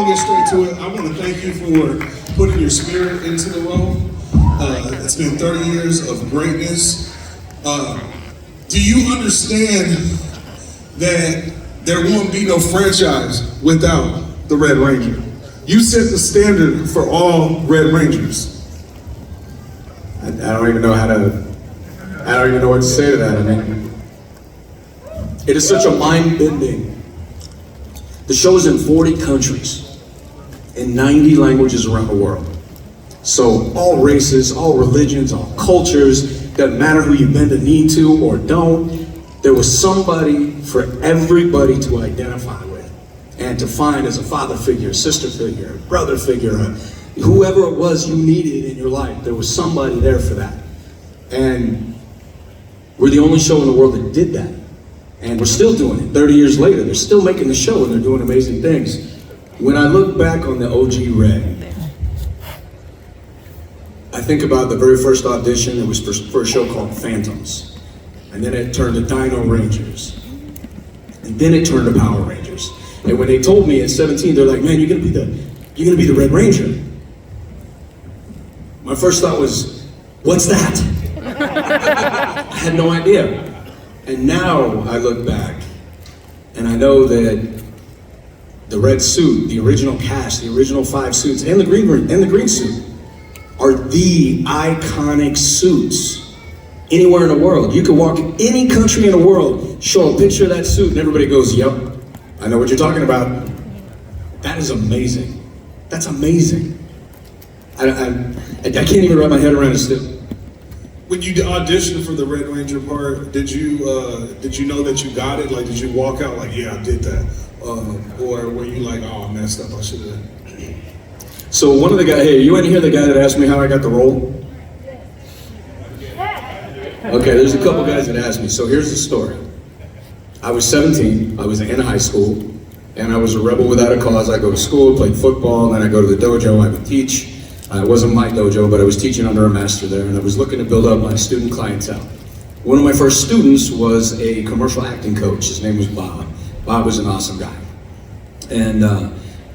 gonna get straight to it. I want to thank you for putting your spirit into the role. It's been 30 years of greatness. Do you understand that there won't be no franchise without the Red Ranger? You set the standard for all Red Rangers. I don't even know what to say to that. I mean, it is such a mind-bending. The show is in 40 countries, in 90 languages around the world. So all races, all religions, all cultures, doesn't matter who you bend a knee to or don't, there was somebody for everybody to identify with and to find as a father figure, a sister figure, a brother figure, whoever it was you needed in your life, there was somebody there for that. And we're the only show in the world that did that. And we're still doing it 30 years later. They're still making the show and they're doing amazing things. When I look back on the OG Red, I think about the very first audition. It was for a show called Phantoms. And then it turned to Dino Rangers. And then it turned to Power Rangers. And when they told me at 17, they're like, man, you're gonna be the Red Ranger. My first thought was, what's that? I had no idea. And now I look back and I know that the red suit, the original cast, the original 5 suits, and the green suit are the iconic suits anywhere in the world. You could walk any country in the world, show a picture of that suit, and everybody goes, yep, I know what you're talking about. That is amazing. That's amazing. I can't even wrap my head around it still. When you auditioned for the Red Ranger part, did you know that you got it? Like, did you walk out like, yeah, I did that? Or were you like, oh, I messed up, I should have? So one of the guys, hey, you want to hear the guy that asked me how I got the role? Okay, there's a couple guys that asked me. So here's the story. I was 17, I was in high school, and I was a rebel without a cause. I go to school, played football, and then I go to the dojo, I would teach. It wasn't my dojo, but I was teaching under a master there, and I was looking to build up my student clientele. One of my first students was a commercial acting coach. His name was Bob. Bob was an awesome guy. And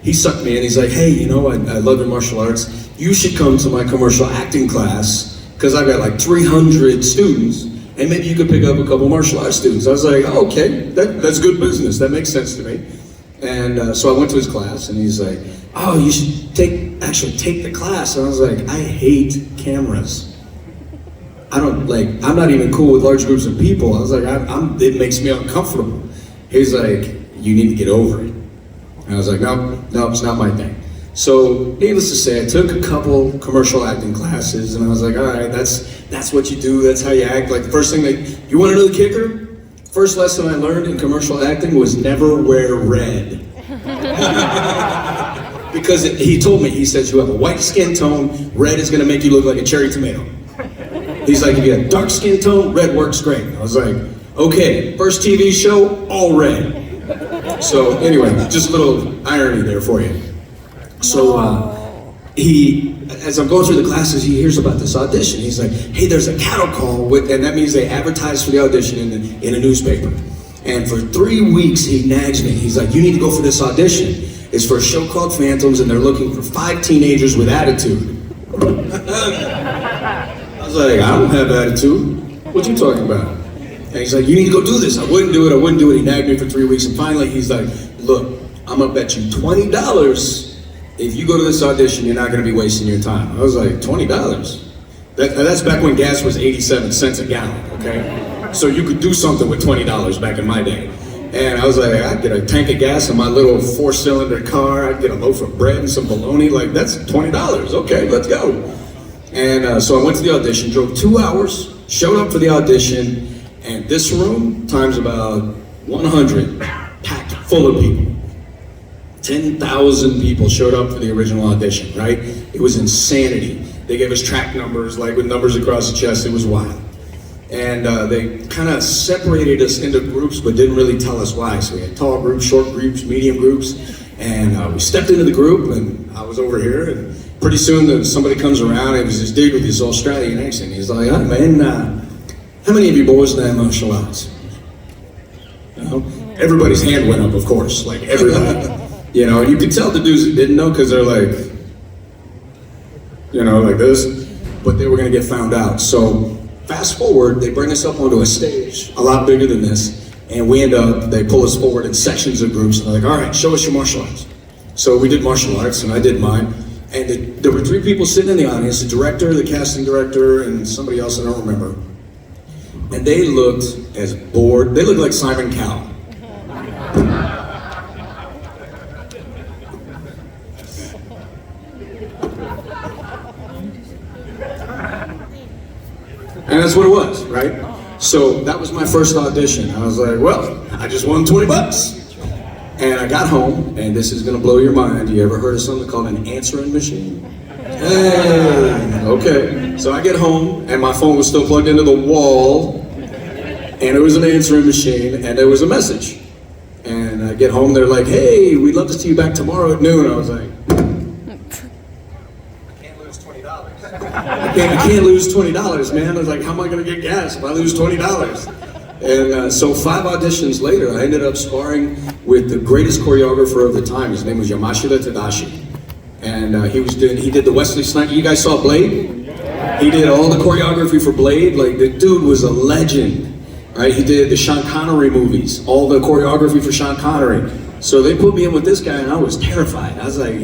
he sucked me in. He's like, hey, you know, I love your martial arts. You should come to my commercial acting class, because I've got like 300 students, and maybe you could pick up a couple martial arts students. I was like, oh, okay, that's good business. That makes sense to me. And so I went to his class, and he's like, oh, you should actually take the class. And I was like, I hate cameras. I'm not even cool with large groups of people. I was like, it makes me uncomfortable. He's like, you need to get over it. And I was like, no, it's not my thing. So needless to say, I took a couple commercial acting classes, and I was like, all right, that's what you do, that's how you act. Like the first thing you want to know the kicker? First lesson I learned in commercial acting was never wear red. Because he told me, he says, you have a white skin tone, red is gonna make you look like a cherry tomato. He's like, if you have dark skin tone, red works great. I was like, okay, first TV show, all red. So anyway, just a little irony there for you. So as I'm going through the classes, he hears about this audition. He's like, hey, there's a cattle call, and that means they advertise for the audition in a newspaper. And for 3 weeks, he nags me. He's like, you need to go for this audition. It's for a show called Phantoms, and they're looking for 5 teenagers with attitude. I was like, I don't have attitude. What you talking about? And he's like, you need to go do this. I wouldn't do it. He nagged me for 3 weeks, and finally he's like, look, I'm gonna bet you $20 if you go to this audition, you're not gonna be wasting your time. I was like, $20? That's back when gas was 87 cents a gallon, okay? So you could do something with $20 back in my day. And I was like, I'd get a tank of gas in my little 4-cylinder car, I'd get a loaf of bread and some bologna, like that's $20, okay, let's go. And so I went to the audition, drove 2 hours, showed up for the audition, and this room times about 100, packed full of people. 10,000 people showed up for the original audition, right? It was insanity. They gave us track numbers, like with numbers across the chest, it was wild. And they kind of separated us into groups, but didn't really tell us why. So we had tall groups, short groups, medium groups, and we stepped into the group, and I was over here, and pretty soon somebody comes around, and it was this dude with this Australian accent. He's like, hey man, how many of you boys know martial arts? You know? Everybody's hand went up, of course, like everybody. You know, and you could tell the dudes that didn't know because they're like, you know, like this, but they were gonna get found out. So fast forward, they bring us up onto a stage, a lot bigger than this, and we end up, they pull us forward in sections of groups, and they're like, all right, show us your martial arts. So we did martial arts, and I did mine, and there were 3 people sitting in the audience, the director, the casting director, and somebody else I don't remember. And they looked as bored, they looked like Simon Cowell. And that's what it was, right? So that was my first audition. I was like, well, I just won $20. And I got home, and this is gonna blow your mind. You ever heard of something called an answering machine? Hey, okay. So I get home, and my phone was still plugged into the wall, and it was an answering machine, and there was a message. And I get home, they're like, hey, we'd love to see you back tomorrow at noon. I was like, I can't lose $20, man. I was like, how am I gonna get gas if I lose $20? And so 5 auditions later, I ended up sparring with the greatest choreographer of the time. His name was Yamashita Tadashi. And he did the Wesley Snipes. You guys saw Blade? He did all the choreography for Blade. Like, the dude was a legend, right? He did the Sean Connery movies, all the choreography for Sean Connery. So they put me in with this guy, and I was terrified. I was like,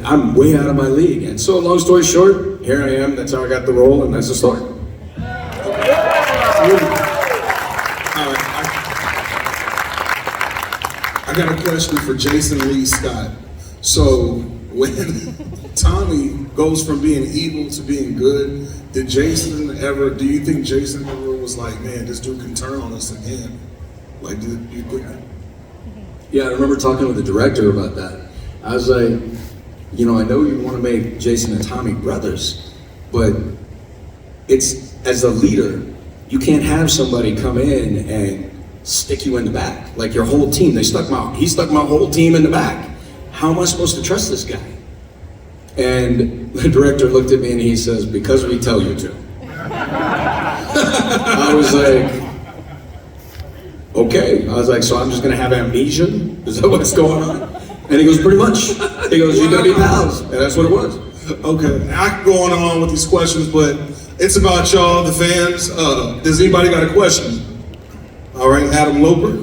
I'm way out of my league. And so long story short, here I am. That's how I got the role, and that's the story. I got a question for Jason Lee Scott. So when Tommy goes from being evil to being good, do you think Jason ever was like, man, this dude can turn on us again? Like, did you think that? Yeah, I remember talking with the director about that. I was like, you know, I know you want to make Jason and Tommy brothers, but it's, as a leader, you can't have somebody come in and stick you in the back. Like your whole team, he stuck my whole team in the back. How am I supposed to trust this guy? And the director looked at me and he says, because we tell you to. I was like, okay. I was like, so I'm just gonna have amnesia? Is that what's going on? And he goes, pretty much. He goes, you're gonna be pals. And that's what it was. Okay, I can go on and on with these questions, but it's about y'all, the fans. Does anybody got a question? All right, Adam Loper.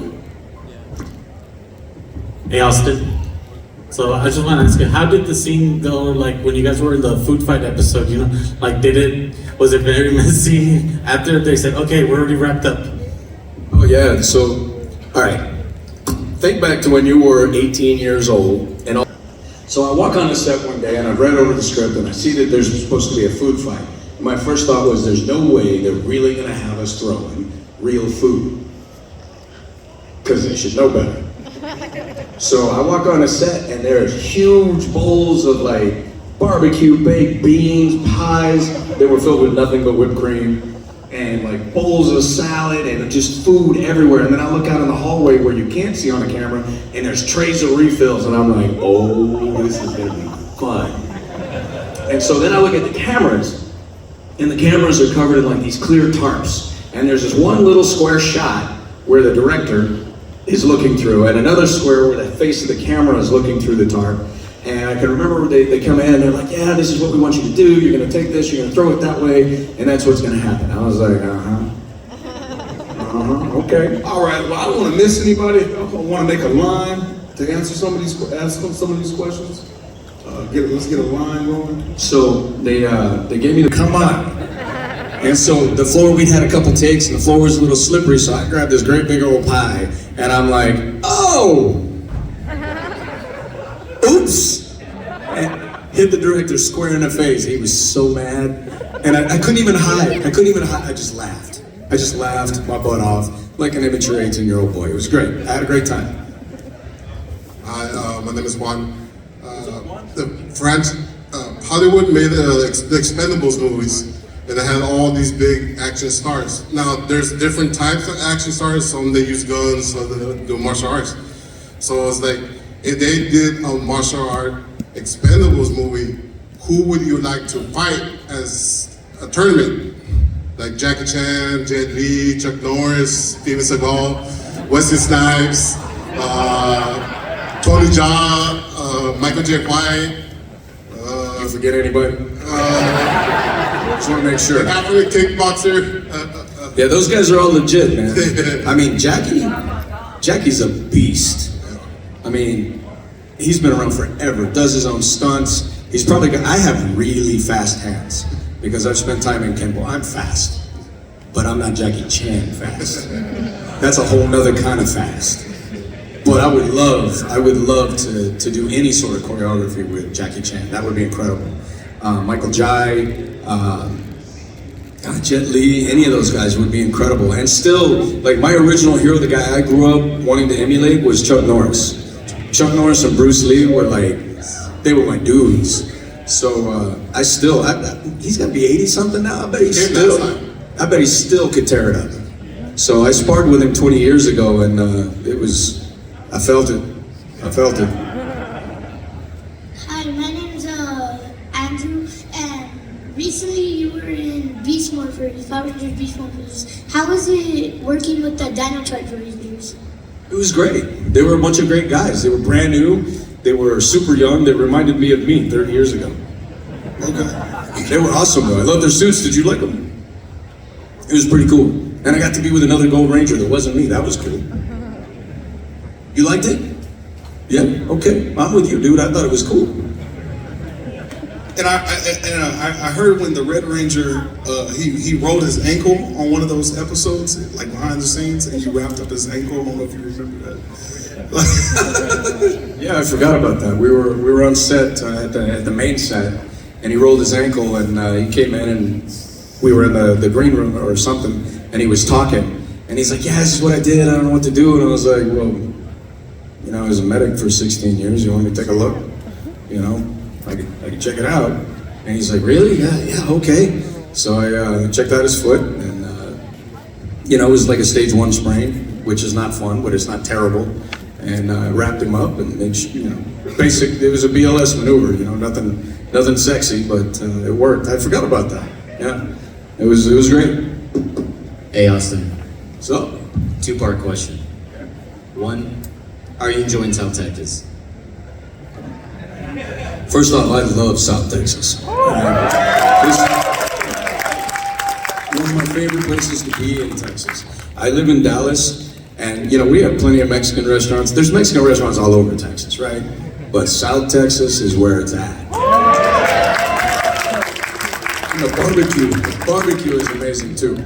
Hey, Austin. So I just want to ask you, how did the scene go, like, when you guys were in the food fight episode, you know? Like, was it very messy? After they said, okay, we're already wrapped up. Oh yeah, so, all right. Think back to when you were 18 years old, and so I walk on the set one day and I read over the script and I see that there's supposed to be a food fight. And my first thought was, there's no way they're really gonna have us throwing real food. Because they should know better. So I walk on a set and there's huge bowls of like barbecue, baked beans, pies that were filled with nothing but whipped cream, and like bowls of salad and just food everywhere. And then I look out in the hallway where you can't see on the camera and there's trays of refills, and I'm like, oh, this is gonna be fun. And so then I look at the cameras, and the cameras are covered in like these clear tarps, and there's this one little square shot where the director is looking through, and another square where the face of the camera is looking through the tarp. And I can remember they come in and they're like, yeah, this is what we want you to do. You're gonna take this, you're gonna throw it that way, and that's what's gonna happen. I was like, okay. All right, well, I don't want to miss anybody. I want to make a line to answer some of these questions. Let's get a line going. So they gave me the come on. And so the floor, we'd had a couple takes and the floor was a little slippery, so I grabbed this great big old pie and I'm like, oh! Oops! And hit the director square in the face. He was so mad. And I couldn't even hide. I just laughed. I just laughed my butt off like an immature 18-year-old boy. It was great. I had a great time. Hi, my name is Juan. Hollywood made the Expendables movies. And they had all these big action stars. Now, there's different types of action stars. Some they use guns, some they do martial arts. So it's like, if they did a martial art Expendables movie, who would you like to fight as a tournament? Like Jackie Chan, Jet Li, Chuck Norris, Steven Seagal, Wesley Snipes, Tony Tony Jaa, Michael J. White, You forget anybody? Just want to make sure. African kickboxer. Yeah, those guys are all legit, man. I mean, Jackie's a beast. I mean, he's been around forever, does his own stunts. He's probably got, I have really fast hands because I've spent time in Kempo. I'm fast, but I'm not Jackie Chan fast. That's a whole nother kind of fast. But I would love to do any sort of choreography with Jackie Chan. That would be incredible. Michael Jai, Jet Li, any of those guys would be incredible. And still, like my original hero, the guy I grew up wanting to emulate was Chuck Norris. Chuck Norris and Bruce Lee were like, they were my dudes. So he's gotta be 80 something now. I bet he still could tear it up. So I sparred with him 20 years ago, and I felt it. Hi, my name's Andrew, and recently you were in Beast Morphers, Power Rangers Beast Morphers. How was it working with the Dino Charge Rangers? It was great. They were a bunch of great guys. They were brand new. They were super young. They reminded me of me 30 years ago. Okay. They were awesome though. I love their suits. Did you like them? It was pretty cool. And I got to be with another Gold Ranger that wasn't me. That was cool. You liked it? Yeah? Okay. I'm with you, dude. I thought it was cool. And I heard when the Red Ranger, he rolled his ankle on one of those episodes, like behind the scenes, and you wrapped up his ankle. I don't know if you remember that. Yeah, I forgot about that. We were on set at the main set, and he rolled his ankle, and he came in, and we were in the green room or something, and he was talking, and he's like, "Yeah, this is what I did. I don't know what to do." And I was like, "Well, you know, I was a medic for 16 years. You want me to take a look? You know, I could check it out." And he's like, "Really? Yeah, okay." So I checked out his foot, and you know, it was like a stage 1 sprain, which is not fun, but it's not terrible. And wrapped him up, and you know, it was a BLS maneuver. You know, nothing sexy, but it worked. I forgot about that. Yeah, it was great. Hey Austin, So, 2-part question. One, are you enjoying South Texas? first off, I love South Texas. One of my favorite places to be in Texas. I live in Dallas. And you know, we have plenty of Mexican restaurants. There's Mexican restaurants all over Texas, right? But South Texas is where it's at. And the barbecue is amazing too.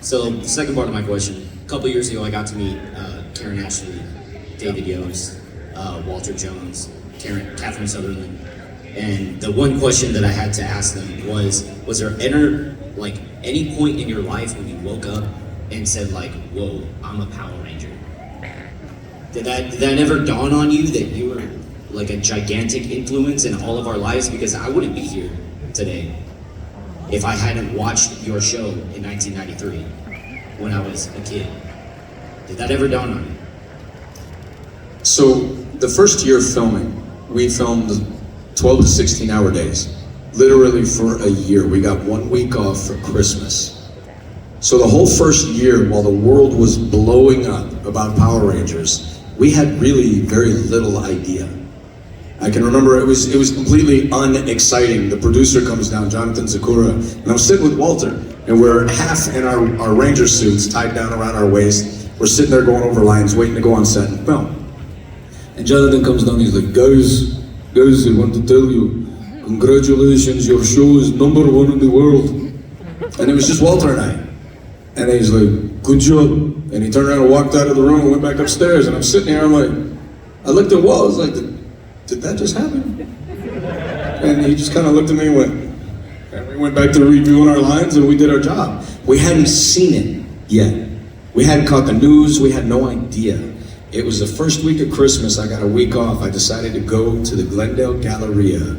So, the second part of my question. A couple years ago, I got to meet Karen Ashley, David Yost, Walter Jones, Catherine Sutherland. And the one question that I had to ask them was there any point in your life when you woke up and said like, "Whoa, I'm a Power Ranger"? Did that ever dawn on you that you were like a gigantic influence in all of our lives? Because I wouldn't be here today if I hadn't watched your show in 1993 when I was a kid. Did that ever dawn on you? So the first year of filming, we filmed 12 to 16-hour days, literally for a year. We got 1 week off for Christmas. So the whole first year, while the world was blowing up about Power Rangers, we had really very little idea. I can remember it was completely unexciting. The producer comes down, Jonathan Zakura, and I'm sitting with Walter, and we're half in our Ranger suits tied down around our waist. We're sitting there going over lines, waiting to go on set and film. And Jonathan comes down, he's like, guys, I want to tell you, congratulations, your show is #1 in the world. And it was just Walter and I. And he's like, good job. And he turned around and walked out of the room and went back upstairs. And I'm sitting here, I'm like, I looked at Walt, I was like, did that just happen? And he just kind of looked at me and went, and we went back to reviewing our lines and we did our job. We hadn't seen it yet. We hadn't caught the news, we had no idea. It was the first week of Christmas, I got a week off. I decided to go to the Glendale Galleria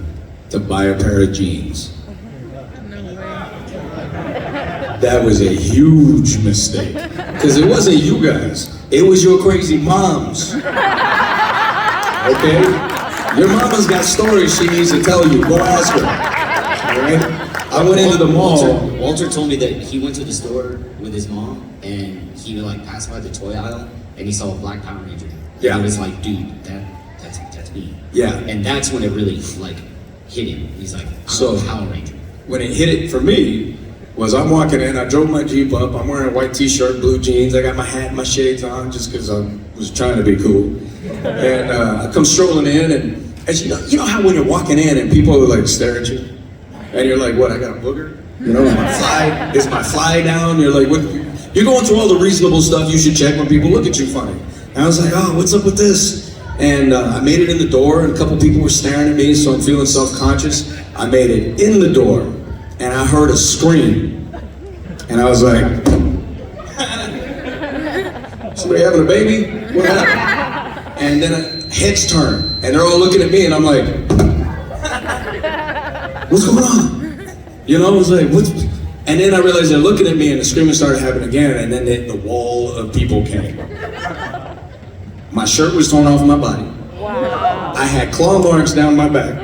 to buy a pair of jeans. That was a huge mistake. Because it wasn't you guys, it was your crazy moms. Okay? Your mama's got stories she needs to tell you. Go ask her. Alright? I went into the mall. Walter told me that he went to the store with his mom and he like passed by the toy aisle and he saw a black Power Ranger. Yeah. It was like, dude, that's me. Yeah. And that's when it really like hit him. He's like, I'm So- a Power Ranger. When it hit it for me was I'm walking in, I drove my Jeep up, I'm wearing a white t-shirt, blue jeans, I got my hat and my shades on just because I was trying to be cool. And I come strolling in, and as you know how when you're walking in and people like stare at you? And you're like, what, I got a booger? You know, is my fly down? You're like, what? You're going through all the reasonable stuff you should check when people look at you funny. And I was like, oh, what's up with this? And I made it in the door, and a couple people were staring at me, so I'm feeling self-conscious. I made it in the door, and I heard a scream. And I was like, somebody having a baby? What happened? And then heads turn, and they're all looking at me, and I'm like, what's going on? You know, I was like, what's... And then I realized they're looking at me, and the screaming started happening again, and then the wall of people came. My shirt was torn off my body. Wow. I had claw marks down my back.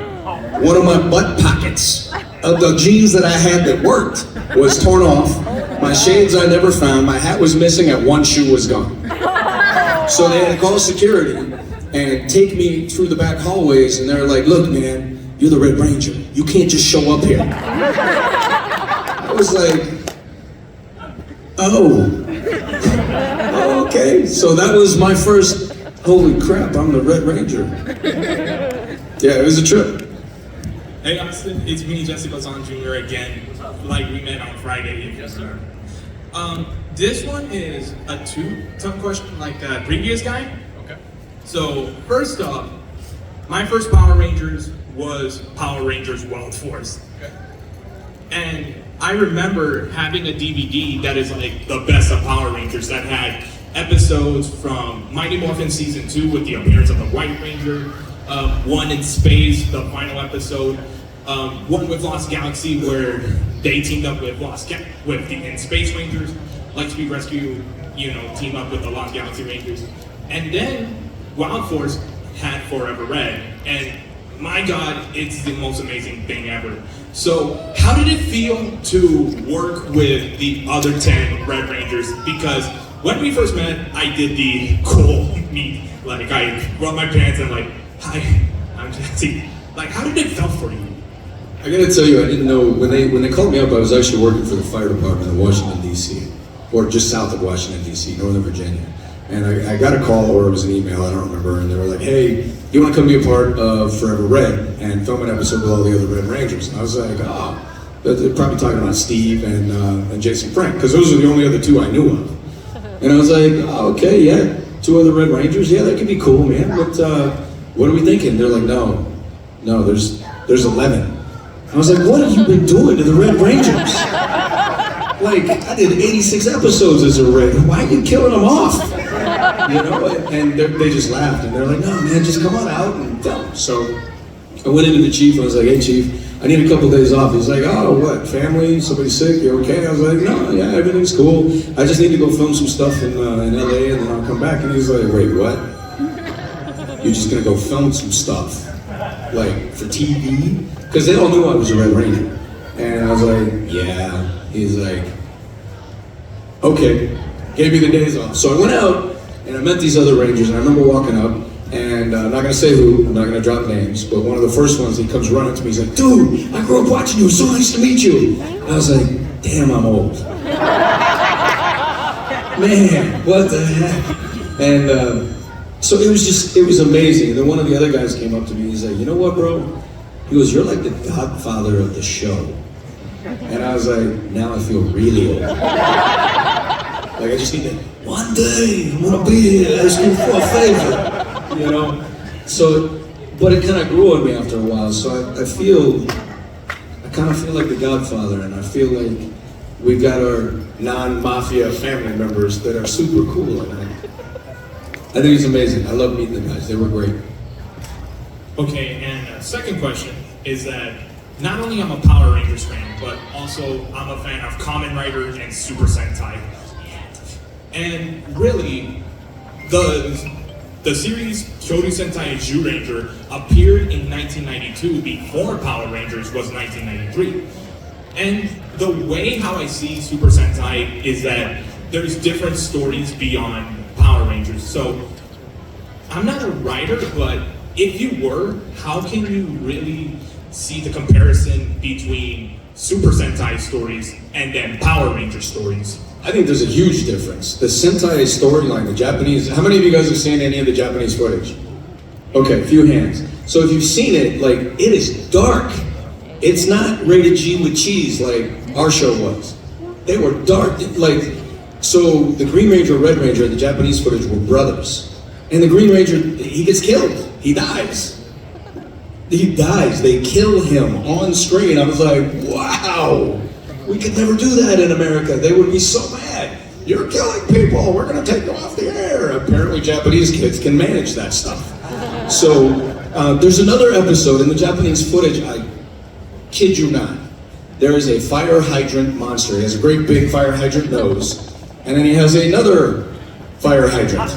One of my butt pockets of the jeans that I had that worked was torn off. My shades I never found. My hat was missing, and one shoe was gone. So they had to call security and take me through the back hallways, and they're like, look, man, you're the Red Ranger. You can't just show up here. I was like, oh. Okay, so that was my first, holy crap, I'm the Red Ranger. Yeah, it was a trip. Hey Austin, it's me, Jesse Bazan Jr. again. Like we met on Friday. Yes, sir. This one is a two-tone question like the previous guy. Okay. So first off, my first Power Rangers was Power Rangers Wild Force. Okay. And I remember having a DVD that is like the best of Power Rangers that had episodes from Mighty Morphin Season 2 with the appearance of the White Ranger, one in space, the final episode, one with Lost Galaxy where they teamed up with with the In Space Rangers, Lightspeed Rescue, you know, team up with the Lost Galaxy Rangers. And then Wild Force had Forever Red, and my God, it's the most amazing thing ever. So how did it feel to work with the other 10 Red Rangers? Because when we first met, I did the cool meet. Like I rubbed my pants and like, hi, I'm Jesse. Like, how did it feel for you? I gotta tell you, I didn't know, when they called me up, I was actually working for the fire department in Washington, D.C., or just south of Washington, D.C., Northern Virginia. And I got a call, or it was an email, I don't remember, and they were like, hey, you wanna come be a part of Forever Red and film an episode with all the other Red Rangers? And I was like, oh, they're probably talking about Steve and Jason Frank, because those are the only other two I knew of. And I was like, oh, okay, yeah, 2 other Red Rangers, yeah, that could be cool, man, but what are we thinking? They're like, no, there's 11. I was like, what have you been doing to the Red Rangers? Like, I did 86 episodes as a Red. Why are you killing them off? You know, and they just laughed, and they're like, no, man, just come on out and film. So I went into the chief, and I was like, hey, chief, I need a couple days off. He's like, oh, what, family, somebody sick, you okay? I was like, no, yeah, everything's cool. I just need to go film some stuff in LA, and then I'll come back. And he's like, wait, what? You're just gonna go film some stuff? Like, for TV? Because they all knew I was a Red Ranger. And I was like, yeah. He's like, okay. Gave me the days off. So I went out, and I met these other Rangers, and I remember walking up, and I'm not gonna say who, I'm not gonna drop names, but one of the first ones, he comes running to me, he's like, dude, I grew up watching you, it's so nice to meet you. And I was like, damn, I'm old. Man, what the heck? And so it was amazing. And then one of the other guys came up to me, he's like, you know what, bro? He goes, you're like the godfather of the show. And I was like, now I feel really old. Like I just need to, one day I'm gonna be here asking for a favor, you know? So, but it kind of grew on me after a while, so I kind of feel like the godfather, and I feel like we've got our non-mafia family members that are super cool, and I think it's amazing. I love meeting the guys, they were great. Okay, and second question is that not only I'm a Power Rangers fan, but also I'm a fan of Kamen Rider and Super Sentai. And really, the series Kyoto Sentai Zyuranger appeared in 1992 before Power Rangers was 1993. And the way how I see Super Sentai is that there's different stories beyond Power Rangers. So I'm not a writer, but if you were, how can you really see the comparison between Super Sentai stories and then Power Ranger stories? I think there's a huge difference. The Sentai storyline, the Japanese, how many of you guys have seen any of the Japanese footage? Okay, a few hands. So if you've seen it, like, it is dark. It's not rated G with cheese like our show was. They were dark, like, so the Green Ranger and Red Ranger in the Japanese footage were brothers. And the Green Ranger, he gets killed. He dies. He dies. They kill him on screen. I was like, wow, we could never do that in America. They would be so mad. You're killing people. We're going to take them off the air. Apparently Japanese kids can manage that stuff. So there's another episode in the Japanese footage, I kid you not. There is a fire hydrant monster. He has a great big fire hydrant nose. And then he has another fire hydrant.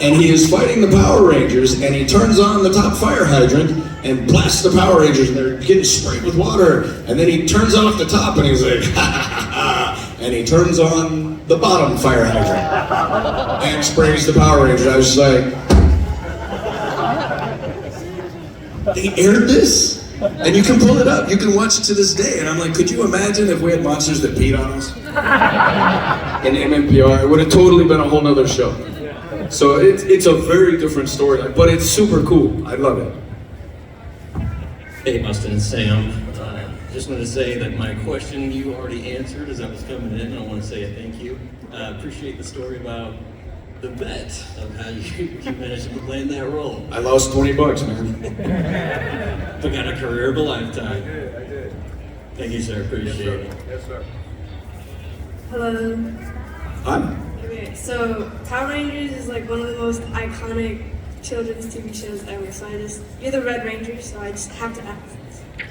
And he is fighting the Power Rangers, and he turns on the top fire hydrant and blasts the Power Rangers, and they're getting sprayed with water. And then he turns off the top, and he's like, ha ha ha, and he turns on the bottom fire hydrant and sprays the Power Rangers. I was just like, they aired this? And you can pull it up, you can watch it to this day. And I'm like, could you imagine if we had monsters that peed on us? In MMPR, it would have totally been a whole nother show. So it's a very different storyline, but it's super cool. I love it. Hey, Austin and Sam. Just wanted to say that my question you already answered as I was coming in. I want to say a thank you. Appreciate the story about the bet of how you managed to land that role. I lost $20, man. But got a career of a lifetime. Thank you, sir. Appreciate it. Yes, sir. Hello. Hi. Okay, so Power Rangers is like one of the most iconic children's TV shows ever. So you're the Red Ranger, so I just have to ask.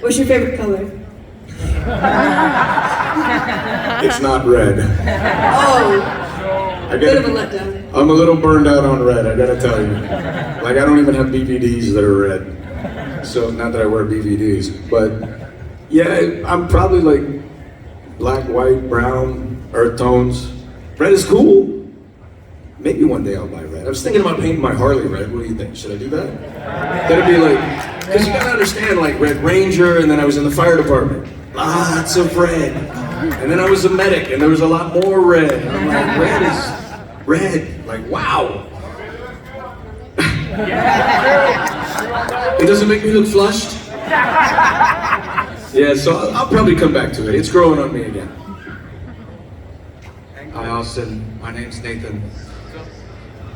What's your favorite color? It's not red. Oh, bit of a letdown. I'm a little burned out on red, I gotta tell you. Like, I don't even have BVDs that are red. So, not that I wear BVDs, but yeah, I'm probably like black, white, brown, earth tones. Red is cool. Maybe one day I'll buy red. I was thinking about painting my Harley red. What do you think? Should I do that? That'd be like, because you gotta understand, like Red Ranger, and then I was in the fire department. Lots of red. And then I was a medic, and there was a lot more red. And I'm like, red is red. Like, wow. It doesn't make me look flushed. Yeah, so I'll probably come back to it. It's growing on me again. Hi Austin, my name's Nathan.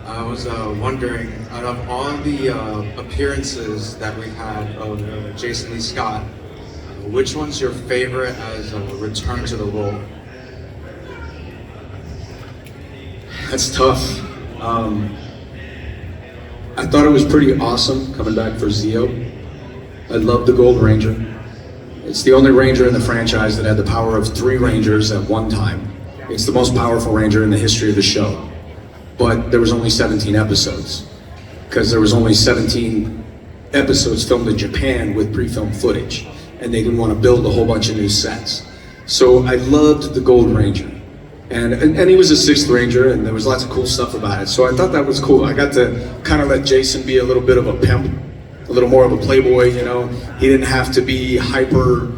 I was wondering, out of all the appearances that we've had of Jason Lee Scott, which one's your favorite as a return to the role? That's tough. I thought it was pretty awesome coming back for Zeo. I love the Gold Ranger. It's the only Ranger in the franchise that had the power of 3 Rangers at one time. It's the most powerful Ranger in the history of the show. But there was only 17 episodes, because there was only 17 episodes filmed in Japan with pre-filmed footage, and they didn't want to build a whole bunch of new sets. So I loved the Gold Ranger. And he was a 6th Ranger, and there was lots of cool stuff about it. So I thought that was cool. I got to kind of let Jason be a little bit of a pimp, a little more of a playboy, you know. He didn't have to be hyper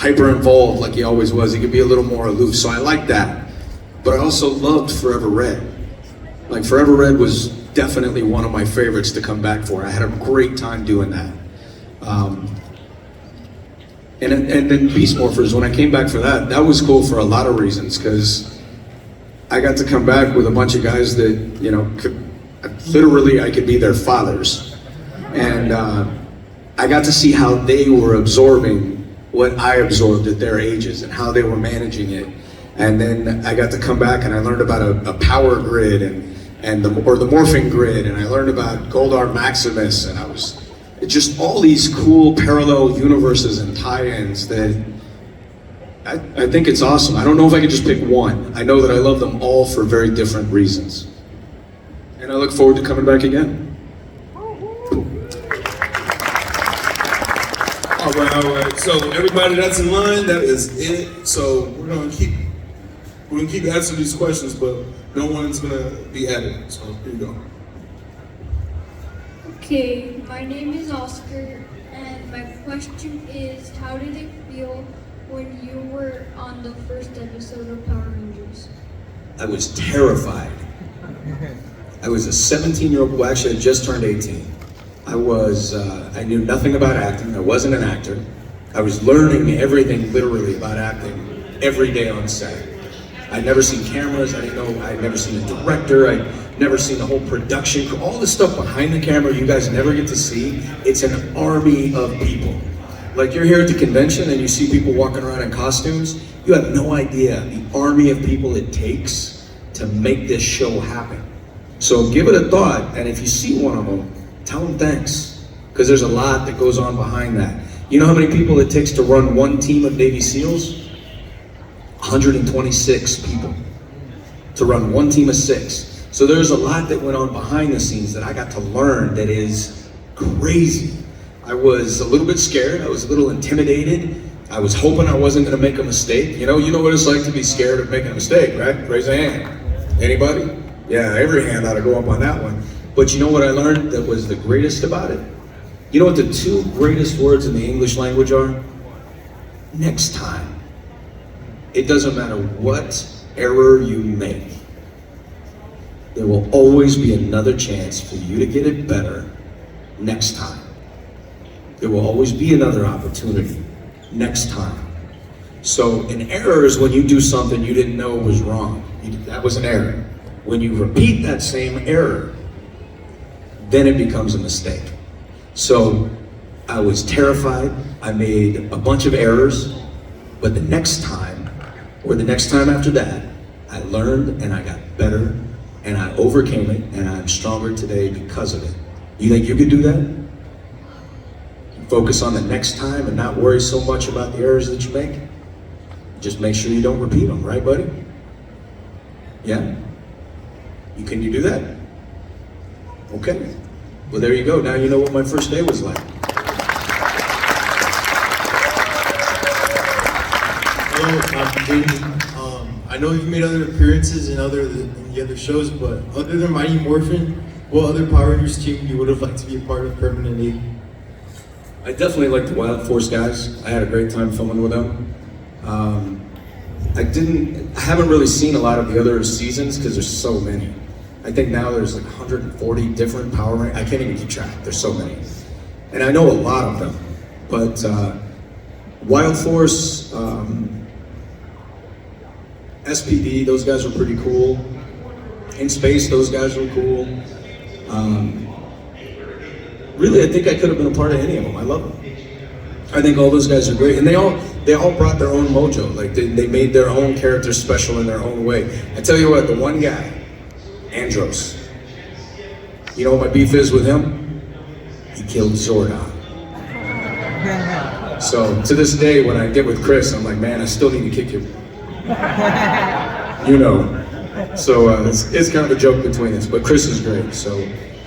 involved like he always was. He could be a little more aloof, so I liked that. But I also loved Forever Red. Like, Forever Red was definitely one of my favorites to come back for. I had a great time doing that. And then Beast Morphers, when I came back for that, that was cool for a lot of reasons, because I got to come back with a bunch of guys that, you know, I could be their fathers. And I got to see how they were absorbing what I absorbed at their ages and how they were managing it. And then I got to come back and I learned about a power grid and the morphing grid, and I learned about Goldar Maximus, and I was just all these cool parallel universes and tie-ins that I think it's awesome. I don't know if I could just pick one. I know that I love them all for very different reasons. And I look forward to coming back again. All right. So everybody that's in line, that is it. So we're gonna keep answering these questions, but no one's gonna be added. So here you go. Okay, my name is Oscar, and my question is, how did it feel when you were on the first episode of Power Rangers? I was terrified. I was a 17-year-old, well actually I just turned 18. I knew nothing about acting, I wasn't an actor. I was learning everything literally about acting every day on set. I'd never seen cameras, I'd never seen a director, I'd never seen the whole production crew, all the stuff behind the camera you guys never get to see. It's an army of people. Like you're here at the convention and you see people walking around in costumes, you have no idea the army of people it takes to make this show happen. So give it a thought, and if you see one of them, tell them thanks, because there's a lot that goes on behind that. You know how many people it takes to run one team of Navy SEALs? 126 people to run one team of 6. So there's a lot that went on behind the scenes that I got to learn that is crazy. I was a little bit scared, I was a little intimidated. I was hoping I wasn't gonna make a mistake. You know what it's like to be scared of making a mistake, right? Raise a hand. Anybody? Yeah, every hand ought to go up on that one. But you know what I learned that was the greatest about it? You know what the 2 greatest words in the English language are? Next time. It doesn't matter what error you make. There will always be another chance for you to get it better next time. There will always be another opportunity next time. So an error is when you do something you didn't know was wrong. That was an error. When you repeat that same error, then it becomes a mistake. So I was terrified. I made a bunch of errors, but the next time, or the next time after that, I learned and I got better and I overcame it and I'm stronger today because of it. You think you could do that? Focus on the next time and not worry so much about the errors that you make? Just make sure you don't repeat them, right, buddy? Yeah? Can you do that? Okay. Well, there you go. Now you know what my first day was like. Hello, I'm Jaden. I know you've made other appearances in the other shows, but other than Mighty Morphin, what other Power Rangers team you would have liked to be a part of permanently? I definitely like the Wild Force guys. I had a great time filming with them. I haven't really seen a lot of the other seasons because there's so many. I think now there's like 140 different Power Rangers. I can't even keep track. There's so many. And I know a lot of them. But Wild Force, SPD, those guys were pretty cool. In Space, those guys were cool. Really, I think I could have been a part of any of them. I love them. I think all those guys are great. And they all brought their own mojo. Like they made their own characters special in their own way. I tell you what, the one guy, Andros. You know what my beef is with him? He killed Zordon. So to this day, when I get with Chris, I'm like, man, I still need to kick him. You know. So it's kind of a joke between us, but Chris is great. So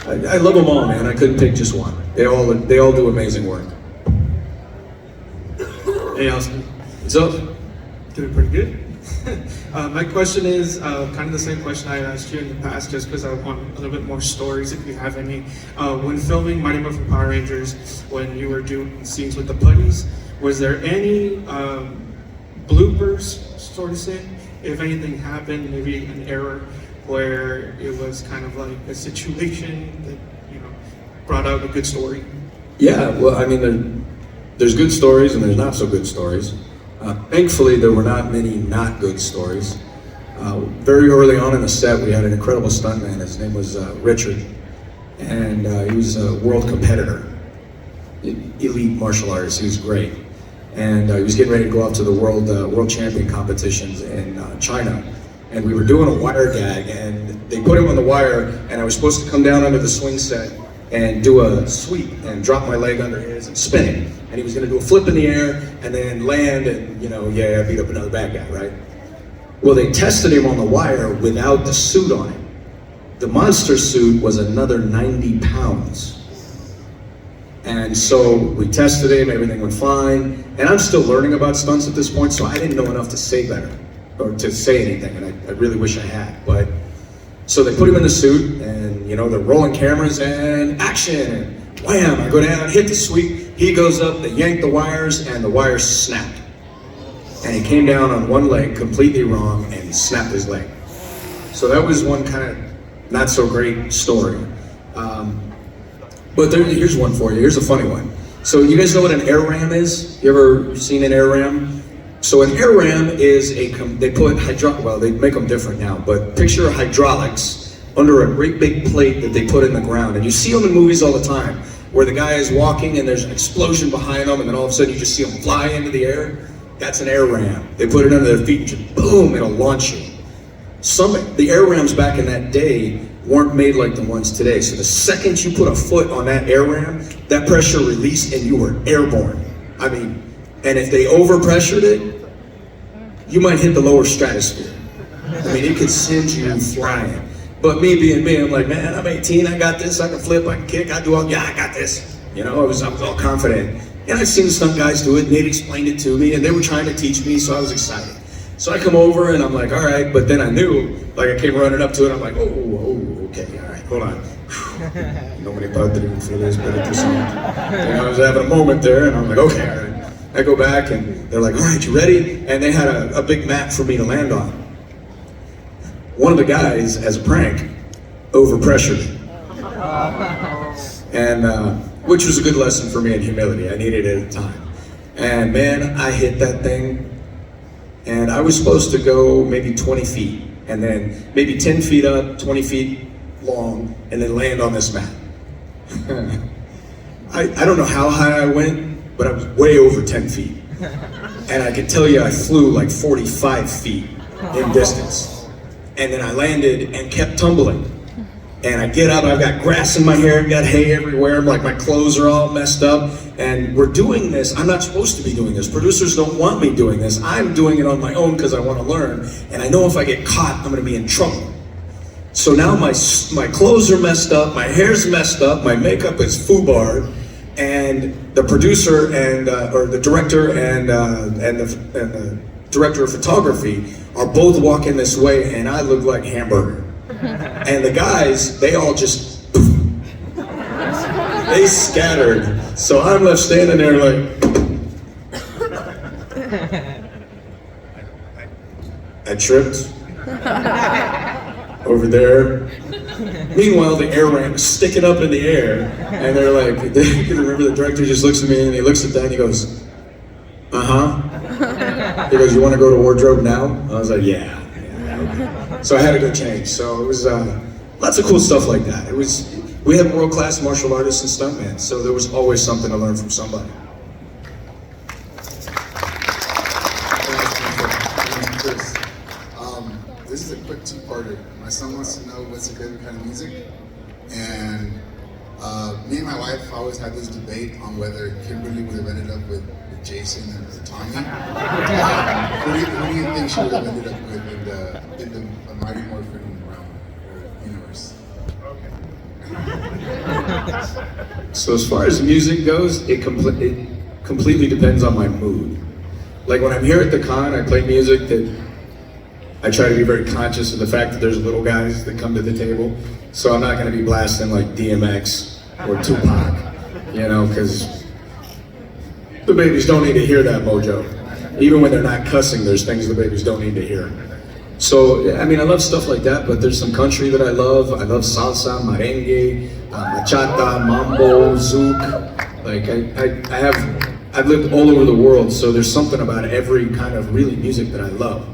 I love them all, man. I couldn't pick just one. They all do amazing work. Hey, Austin. What's up? Doing pretty good. My question is kind of the same question I asked you in the past, just because I want a little bit more stories, if you have any. When filming Mighty Morphin Power Rangers, when you were doing scenes with the putties, was there any bloopers, so to say? If anything happened, maybe an error where it was kind of like a situation that, you know, brought out a good story? Yeah, well, I mean, there's good stories and there's not so good stories. Thankfully, there were not many not good stories. Very early on in the set, we had an incredible stuntman. His name was Richard, and he was a world competitor, elite martial artist. He was great, and he was getting ready to go out to the world champion competitions in China. And we were doing a wire gag, and they put him on the wire, and I was supposed to come down under the swing set and do a sweep and drop my leg under his and spin it. And he was gonna do a flip in the air and then land and, you know, yeah, beat up another bad guy, right? Well, they tested him on the wire without the suit on him. The monster suit was another 90 pounds. And so we tested him, everything went fine. And I'm still learning about stunts at this point, so I didn't know enough to say better or to say anything, and I really wish I had. But So they put him in the suit, and you know, they're rolling cameras and action. Wham! I go down, hit the sweep. He goes up, they yank the wires, and the wires snapped. And he came down on one leg completely wrong and snapped his leg. So that was one kind of not so great story. But here's one for you. Here's a funny one. So you guys know what an air ram is? You ever seen an air ram? So an air ram is they put well, they make them different now, but picture hydraulics under a great big plate that they put in the ground. And you see them in movies all the time, where the guy is walking and there's an explosion behind them, and then all of a sudden you just see them fly into the air. That's an air ram. They put it under their feet and just boom, it'll launch you. The air rams back in that day weren't made like the ones today. So the second you put a foot on that air ram, that pressure released and you were airborne. I mean, and if they overpressured it, you might hit the lower stratosphere. I mean, it could send you flying. But me being me, I'm like, man, I'm 18, I got this, I can flip, I can kick, I got this. You know, I was all confident. And I've seen some guys do it, and they'd explained it to me, and they were trying to teach me, so I was excited. So I come over, and I'm like, all right, but then I knew, like I came running up to it, I'm like, oh, okay, all right, hold on. Nobody thought that even feel this, but it just, I was having a moment there, and I'm like, okay, all right. I go back, and they're like, all right, you ready? And they had a big mat for me to land on. One of the guys, as a prank, overpressured it. And, which was a good lesson for me in humility. I needed it at the time. And man, I hit that thing, and I was supposed to go maybe 20 feet, and then maybe 10 feet up, 20 feet long, and then land on this mat. I don't know how high I went, but I was way over 10 feet. And I can tell you I flew like 45 feet in distance. And then I landed and kept tumbling. And I get up, I've got grass in my hair, I've got hay everywhere, I'm like my clothes are all messed up. And we're doing this, I'm not supposed to be doing this. Producers don't want me doing this. I'm doing it on my own because I want to learn. And I know if I get caught, I'm gonna be in trouble. So now my clothes are messed up, my hair's messed up, my makeup is foobarred, and the producer and, or the director and the director of photography are both walking this way, and I look like hamburger. And the guys, they all just, they scattered. So I'm left standing there like, I tripped over there. Meanwhile, the air ram is sticking up in the air, and they're like, you can remember the director just looks at me and he looks at that and he goes, He goes, you want to go to wardrobe now? I was like, yeah. Okay. So I had to go change. So it was lots of cool stuff like that. We had world-class martial artists and stuntmen, so there was always something to learn from somebody. Chris, this is a quick two-parter. My son wants to know what's your favorite kind of music, and me and my wife always had this debate on whether Kimberly would have ended up with Jason and Tommy. Who do you think she would have ended up with in the Mighty Morphin realm or universe? So as far as music goes, it completely depends on my mood. Like when I'm here at the con, I play music that I try to be very conscious of the fact that there's little guys that come to the table. So I'm not going to be blasting like DMX or Tupac, you know, because the babies don't need to hear that mojo. Even when they're not cussing, there's things the babies don't need to hear. So, I mean, I love stuff like that, but there's some country that I love. I love salsa, merengue, bachata, mambo, zouk. Like, I've lived all over the world, so there's something about every kind of really music that I love.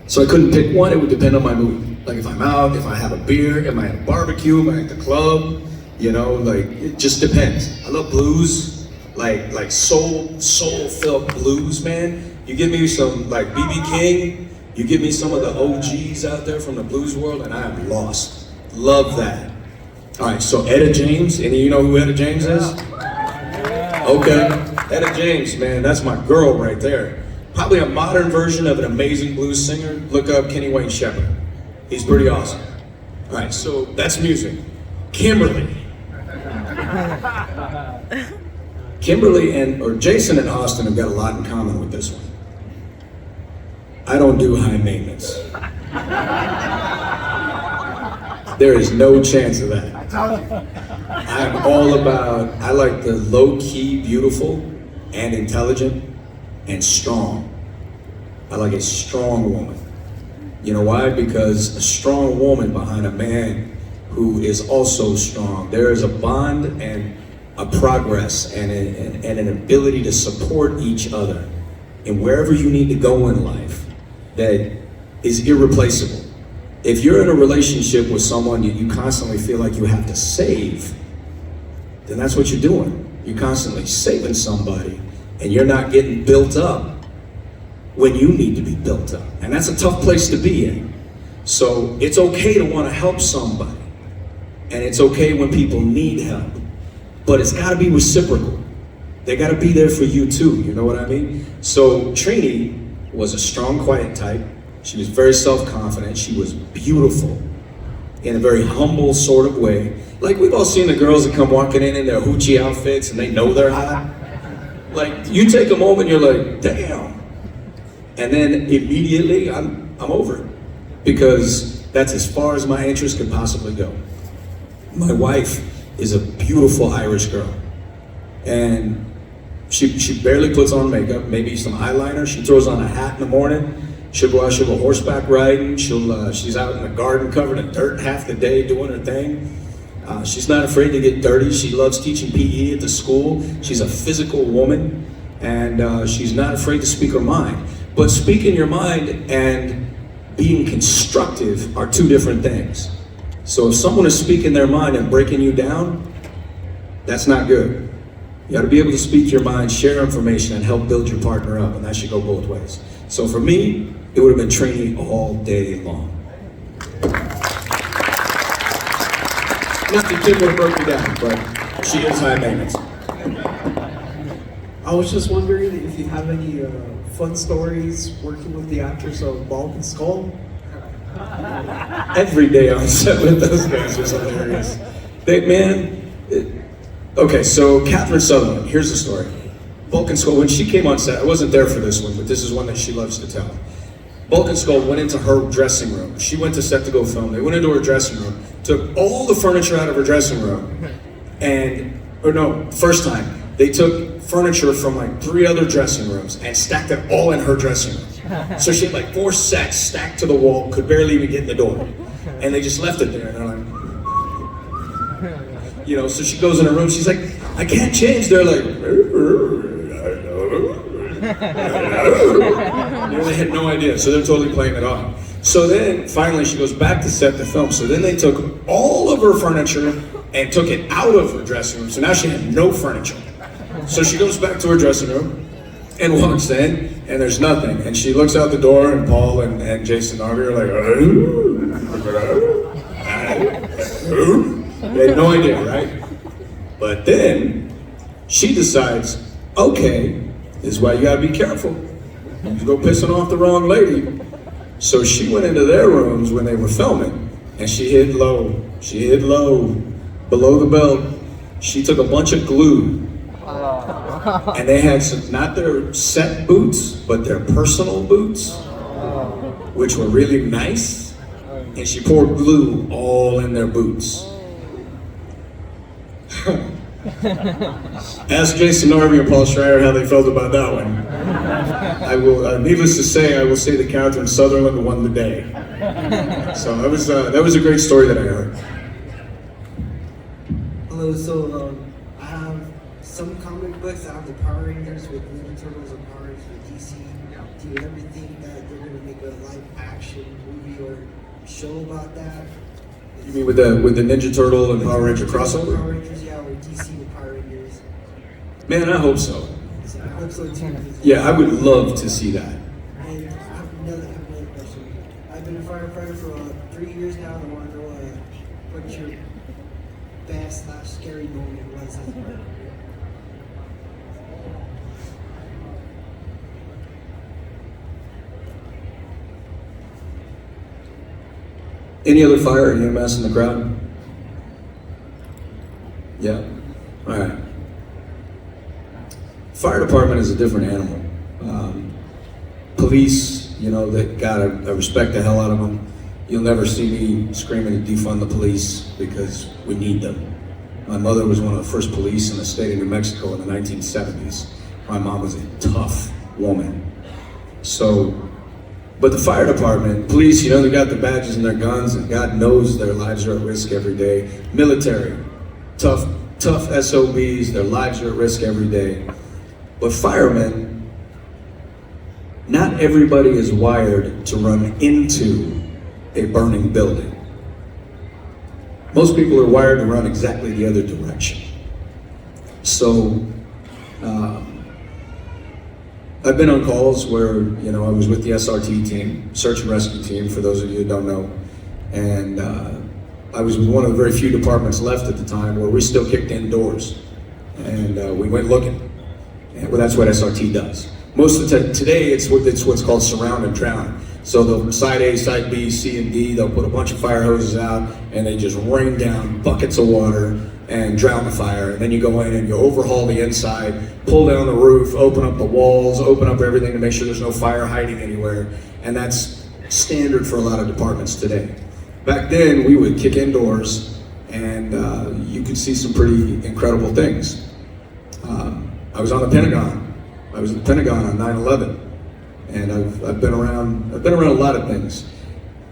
So I couldn't pick one, it would depend on my mood. Like if I'm out, if I have a beer, am I at a barbecue, am I at the club? You know, like, it just depends. I love blues, like soul-filled blues, man. You give me some, like B.B. King, you give me some of the OGs out there from the blues world, and I am lost. Love that. All right, so Etta James, any of you know who Etta James is? Okay, Etta James, man, that's my girl right there. Probably a modern version of an amazing blues singer. Look up Kenny Wayne Shepherd. He's pretty awesome. All right, so that's music. Kimberly or Jason and Austin have got a lot in common with this one. I don't do high maintenance. There is no chance of that. I'm all about, I like the low-key beautiful and intelligent and strong. I like a strong woman. You know why? Because a strong woman behind a man who is also strong, there is a bond and a progress and an ability to support each other and wherever you need to go in life that is irreplaceable. If you're in a relationship with someone you constantly feel like you have to save, then that's what you're doing. You're constantly saving somebody and you're not getting built up when you need to be built up. And that's a tough place to be in. So it's okay to want to help somebody. And it's okay when people need help. But it's got to be reciprocal. They got to be there for you too, you know what I mean? So Trini was a strong, quiet type. She was very self-confident. She was beautiful in a very humble sort of way. Like we've all seen the girls that come walking in their hoochie outfits and they know they're hot. Like you take a moment, you're like, damn. And then immediately I'm over it because that's as far as my interest could possibly go. My wife is a beautiful Irish girl. And she barely puts on makeup, maybe some eyeliner. She throws on a hat in the morning. She'll go horseback riding. She's out in the garden covered in dirt half the day doing her thing. She's not afraid to get dirty. She loves teaching PE at the school. She's a physical woman, and she's not afraid to speak her mind. But speaking your mind and being constructive are two different things. So if someone is speaking their mind and breaking you down, that's not good. You got to be able to speak your mind, share information, and help build your partner up, and that should go both ways. So for me, it would have been Trini all day long. Not that Kim would have broke me down, but she is high maintenance. I was just wondering if you have any fun stories working with the actors of Bulk and Skull. Every day on set with those guys was hilarious. Okay, so Catherine Sutherland, here's the story. Bulk and Skull, when she came on set, I wasn't there for this one, but this is one that she loves to tell. Bulk and Skull went into her dressing room. She went to set to go film. They went into her dressing room, took all the furniture out of her dressing room, first time, they took furniture from like 3 other dressing rooms and stacked it all in her dressing room. So she had like 4 sets stacked to the wall, could barely even get in the door. And they just left it there, and they're like, so she goes in her room, she's like, I can't change. They're like, they had no idea, so they're totally playing it off. So then, finally, she goes back to set to film. So then they took all of her furniture and took it out of her dressing room. So now she had no furniture. So she goes back to her dressing room and walks in, and there's nothing. And she looks out the door, and Paul and Jason Narvi are like, they had no idea, right? But then she decides, okay, this is why you gotta be careful. You go pissing off the wrong lady. So she went into their rooms when they were filming, and she hid low. She hid low, below the belt. She took a bunch of glue, and they had some, not their set boots, but their personal boots, which were really nice, and she poured glue all in their boots. Ask Jason Narvi and Paul Schreier how they felt about that one. I will, needless to say, I will say that Catherine Sutherland won the day. So that was a great story that I heard. Hello, so I have some comic books. I have the Power Rangers with Ninja Turtles and Power Rangers with DC. Do you ever think that they're going to make a live action movie or show about that? You mean with the Ninja Turtle and Power Ranger crossover? Power Rangers, yeah, or DC with Power Rangers. Man, I hope so. I hope so too. Yeah, I would love to see that. And I have another question. I've been a firefighter for 3 years now, and I want to know what your best / scary moment was as a firefighter. Any other fire or EMS in the crowd? Yeah? All right. Fire department is a different animal. Police, they gotta respect the hell out of them. You'll never see me screaming to defund the police because we need them. My mother was one of the first police in the state of New Mexico in the 1970s. My mom was a tough woman. So, but the fire department, police, you know, they got the badges and their guns, and God knows their lives are at risk every day. Military, tough SOBs, their lives are at risk every day. But firemen, not everybody is wired to run into a burning building. Most people are wired to run exactly the other direction. So, I've been on calls where, you know, I was with the SRT team, search and rescue team, for those of you who don't know. And I was with one of the very few departments left at the time where we still kicked in doors. And we went looking. And, well, that's what SRT does. Most of the time, today it's what's called surround and drown. So they'll side A, side B, C, and D, they'll put a bunch of fire hoses out and they just rain down buckets of water and drown the fire. And then you go in and you overhaul the inside, pull down the roof, open up the walls, open up everything to make sure there's no fire hiding anywhere. And that's standard for a lot of departments today. Back then, we would kick indoors and you could see some pretty incredible things. I was on the Pentagon. I was at the Pentagon on 9/11. And I've been around a lot of things.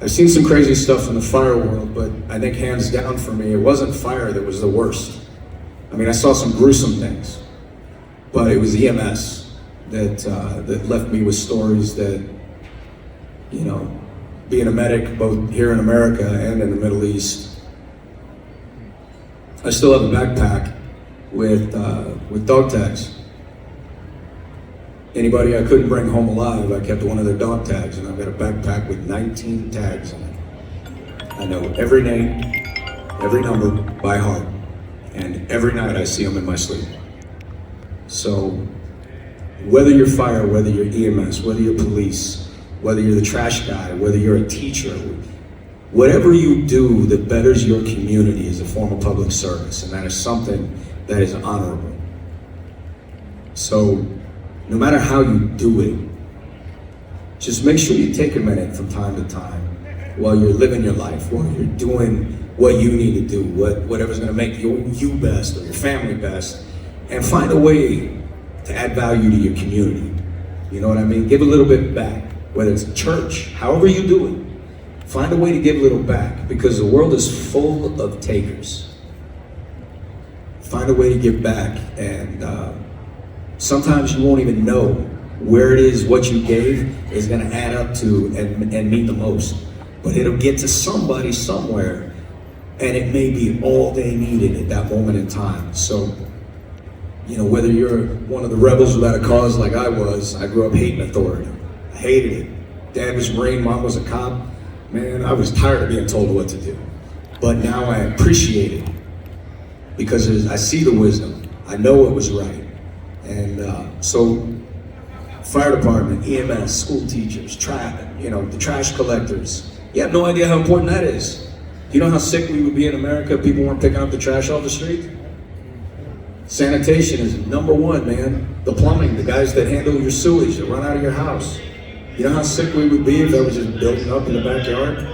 I've seen some crazy stuff in the fire world, but I think hands down for me, it wasn't fire that was the worst. I mean, I saw some gruesome things, but it was EMS that left me with stories that, you know, being a medic both here in America and in the Middle East, I still have a backpack with dog tags. Anybody I couldn't bring home alive, I kept one of their dog tags, and I've got a backpack with 19 tags in it. I know every name, every number by heart, and every night I see them in my sleep. So, whether you're fire, whether you're EMS, whether you're police, whether you're the trash guy, whether you're a teacher, whatever you do that betters your community is a form of public service, and that is something that is honorable. So, no matter how you do it, just make sure you take a minute from time to time while you're living your life, while you're doing what you need to do, whatever's gonna make you best or your family best, and find a way to add value to your community. You know what I mean? Give a little bit back, whether it's church, however you do it. Find a way to give a little back, because the world is full of takers. Find a way to give back, and sometimes you won't even know where it is what you gave is going to add up to and mean the most. But it'll get to somebody somewhere, and it may be all they needed at that moment in time. So, you know, whether you're one of the rebels without a cause like I was, I grew up hating authority. I hated it. Dad was a Marine, Mom was a cop. Man, I was tired of being told what to do. But now I appreciate it, because I see the wisdom. I know what was right. And so, fire department, EMS, school teachers, the trash collectors. You have no idea how important that is. Do you know how sick we would be in America if people weren't picking up the trash off the street? Sanitation is number one, man. The plumbing, the guys that handle your sewage, that run out of your house. You know how sick we would be if that was just building up in the backyard?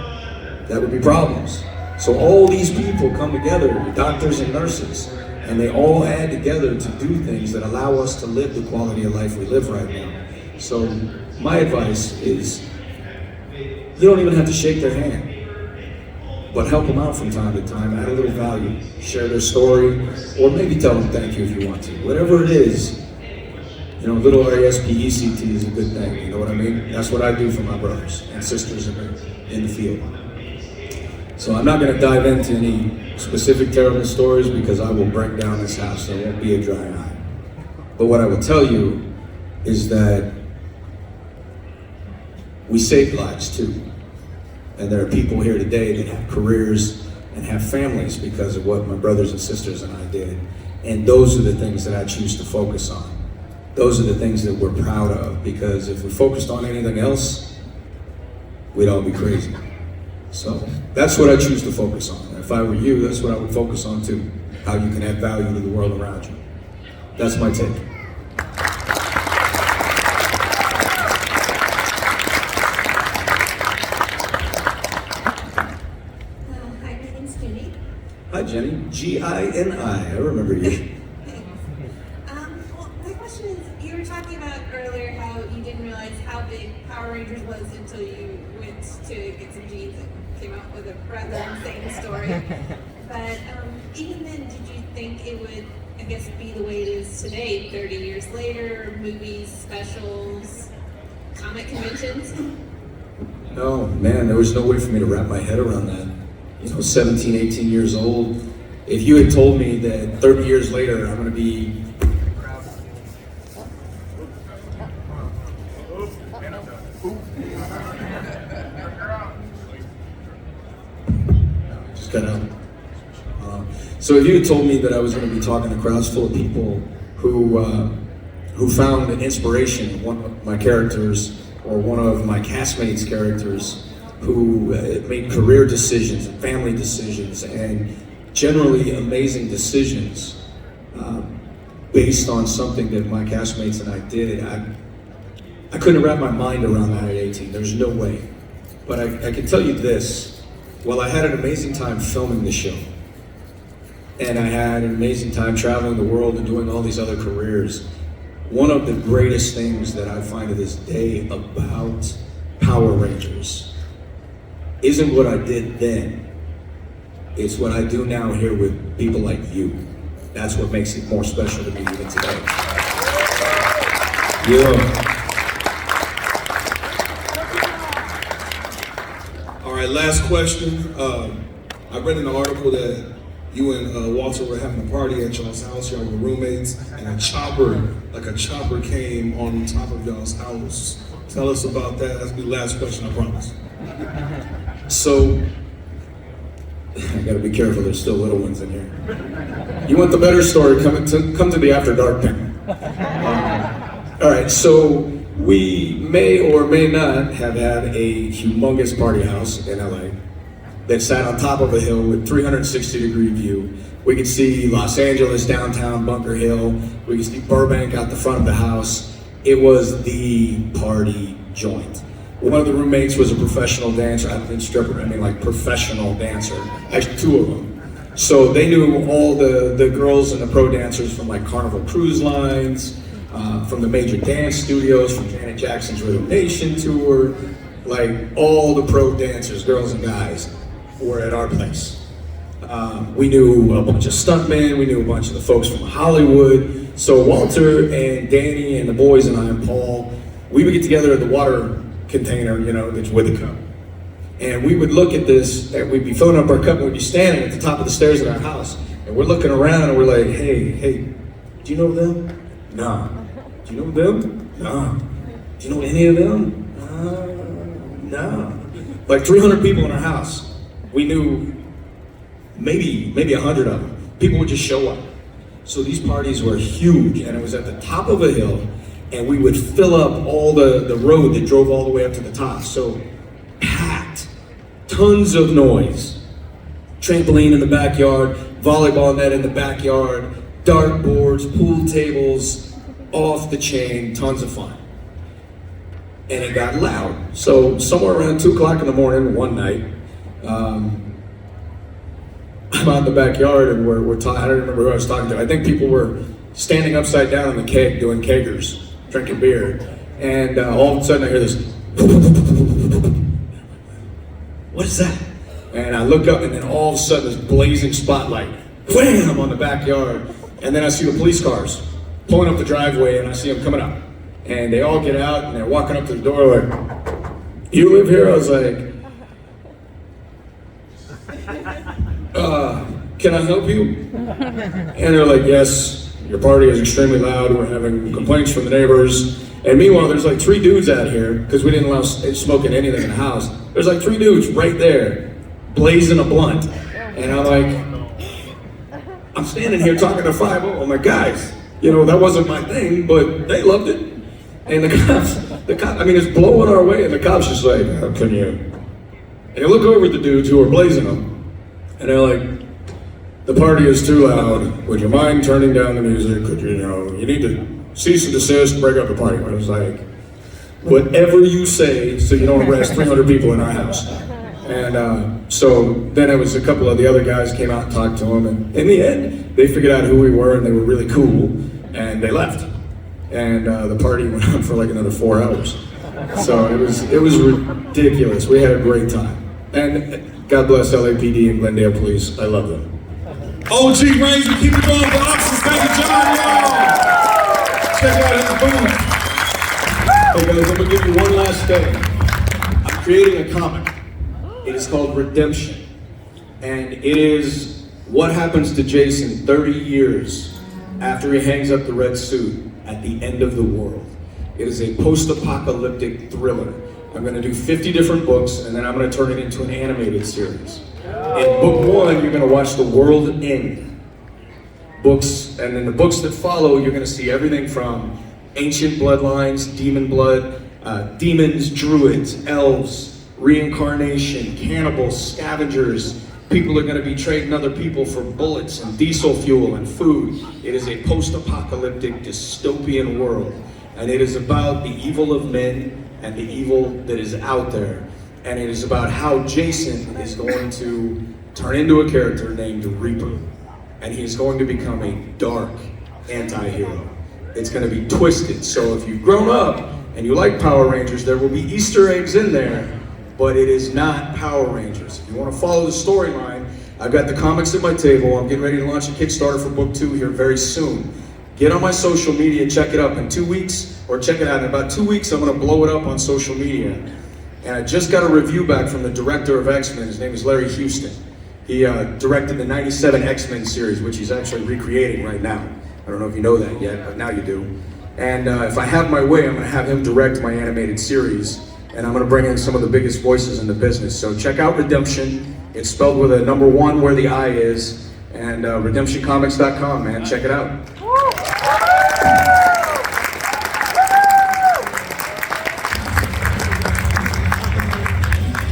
That would be problems. So all these people come together, doctors and nurses, and they all add together to do things that allow us to live the quality of life we live right now. So my advice is, you don't even have to shake their hand, but help them out from time to time, add a little value, share their story, or maybe tell them thank you if you want to. Whatever it is, you know, little RESPECT is a good thing, you know what I mean? That's what I do for my brothers and sisters in the field. So I'm not gonna dive into any specific terrible stories, because I will break down this house. There won't be a dry eye. But what I will tell you is that we save lives too. And there are people here today that have careers and have families because of what my brothers and sisters and I did. And those are the things that I choose to focus on. Those are the things that we're proud of, because if we focused on anything else, we'd all be crazy. So that's what I choose to focus on. If I were you, that's what I would focus on too. How you can add value to the world around you. That's my take. Gini. I remember you. Well, my question is, you were talking about earlier how you didn't realize how big Power Rangers was until you went to get some jeans and came out with a rather insane story. But even then, did you think it would, I guess, be the way it is today, 30 years later, movies, specials, comic conventions? No, man, there was no way for me to wrap my head around that. 17, 18 years old. If you had told me that 30 years later I'm going to be just cut out. So if you had told me that I was going to be talking to crowds full of people who found an inspiration in one of my characters or one of my castmates' characters who made career decisions and family decisions and generally amazing decisions based on something that my castmates and I did, I couldn't wrap my mind around that at 18. There's no way. But I can tell you this, while I had an amazing time filming the show, and I had an amazing time traveling the world and doing all these other careers, one of the greatest things that I find to this day about Power Rangers isn't what I did then. It's what I do now here with people like you. That's what makes it more special to me even today. Yeah. All right, last question. I read in an article that you and Walter were having a party at y'all's house, y'all were roommates, and a chopper came on top of y'all's house. Tell us about that. That's the last question, I promise. So, I gotta be careful, there's still little ones in here. You want the better story, come to the After Dark panel. All right, so we may or may not have had a humongous party house in LA that sat on top of a hill with 360-degree view. We could see Los Angeles, downtown, Bunker Hill. We could see Burbank out the front of the house. It was the party joint. One of the roommates was a professional dancer. I mean stripper, I mean like professional dancer. Actually, two of them. So they knew all the girls and the pro dancers from like Carnival Cruise Lines, from the major dance studios, from Janet Jackson's Rhythm Nation tour. Like all the pro dancers, girls and guys, were at our place. We knew a bunch of stuntmen, we knew a bunch of the folks from Hollywood. So Walter and Danny and the boys and I and Paul, we would get together at the water container, that's with the cup. And we would look at this, and we'd be filling up our cup, and we'd be standing at the top of the stairs at our house. And we're looking around and we're like, hey, do you know them? No. Do you know them? No. Do you know any of them? No. Like 300 people in our house. We knew maybe 100 of them. People would just show up. So these parties were huge, and it was at the top of a hill, and we would fill up all the road that drove all the way up to the top. So packed, tons of noise. Trampoline in the backyard, volleyball net in the backyard, dartboards, pool tables, off the chain, tons of fun. And it got loud. So somewhere around 2 o'clock in the morning, one night, I'm out in the backyard and we're talking. I don't remember who I was talking to. I think people were standing upside down on the keg doing kegers, drinking beer. And all of a sudden I hear this, what is that? And I look up and then all of a sudden this blazing spotlight, wham, on the backyard. And then I see the police cars pulling up the driveway and I see them coming up. And they all get out and they're walking up to the door like, you live here? I was like, can I help you? And they're like, yes, your party is extremely loud. We're having complaints from the neighbors. And meanwhile, there's like 3 dudes out here, because we didn't allow smoking anything in the house. There's like 3 dudes right there, blazing a blunt. And I'm like, I'm standing here talking to 5. I'm like, guys, that wasn't my thing, but they loved it. And the cops, I mean, it's blowing our way, and the cops just like, how can you? And you look over at the dudes who are blazing them, and they're like, the party is too loud. Would you mind turning down the music? Could you need to cease and desist, break up the party. I was like, whatever you say so you don't arrest 300 people in our house. And so then it was a couple of the other guys came out and talked to him, and in the end, they figured out who we were, and they were really cool, and they left. And the party went on for like another 4 hours. So it was ridiculous. We had a great time. And God bless LAPD and Glendale Police. I love them. OG Ranger, keep it going for officers. Thank you, John, y'all. Check out his booth. Hey guys, I'm gonna give you one last thing. I'm creating a comic. It is called Redemption. And it is what happens to Jason 30 years after he hangs up the red suit at the end of the world. It is a post-apocalyptic thriller. I'm gonna do 50 different books, and then I'm gonna turn it into an animated series. In book 1, you're gonna watch the world end. And in the books that follow, you're gonna see everything from ancient bloodlines, demon blood, demons, druids, elves, reincarnation, cannibals, scavengers. People are gonna be trading other people for bullets and diesel fuel and food. It is a post-apocalyptic dystopian world. And it is about the evil of men and the evil that is out there. And it is about how Jason is going to turn into a character named Reaper. And he is going to become a dark anti-hero. It's going to be twisted. So if you've grown up and you like Power Rangers, there will be Easter eggs in there, but it is not Power Rangers. If you want to follow the storyline, I've got the comics at my table. I'm getting ready to launch a Kickstarter for book 2 here very soon. Get on my social media, check it up in 2 weeks, or check it out. In about 2 weeks, I'm gonna blow it up on social media. And I just got a review back from the director of X-Men. His name is Larry Houston. He directed the 97 X-Men series, which he's actually recreating right now. I don't know if you know that yet, but now you do. And if I have my way, I'm gonna have him direct my animated series, and I'm gonna bring in some of the biggest voices in the business. So check out Redemption. It's spelled with a number 1 where the I is, and redemptioncomics.com, man, check it out.